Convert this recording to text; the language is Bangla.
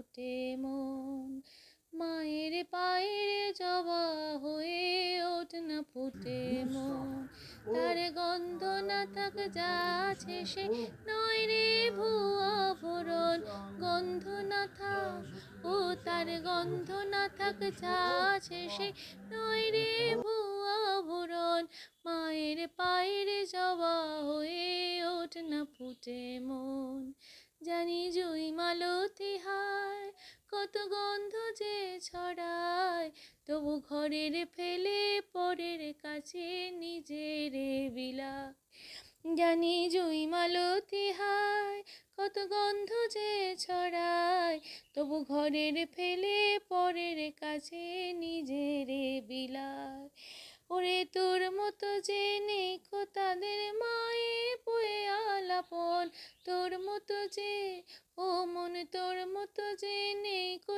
ফুটে মন। মায়ের পায়ের জবা হয়ে ওঠ না ফুটে মন। তার গন্ধ না থাক যা আছে সে নয় রে ভুয়া ভরণ। গন্ধ না থাক ও তার গন্ধ না থাক যা আছে সে নয় রে ভুয়া ভরণ। মায়ের পায়ের জবা হয়ে ওঠ না ফুটে মন। জানি জুই মালতী হায় কত গন্ধ যে ছড়ায়, তবু ঘরের ফেলে পরের কাছে নিজের বিলায়। জানি জুই মালতী হায় কত গন্ধ যে ছড়ায়, তবু ঘরের ফেলে পরের কাছে নিজের বিলায়। ওরে তোর মতো যে নেই কো তাদের মায়ে বয়ে আলাপন, তোর মতো যে ও মন তোর মতো যে নেই কো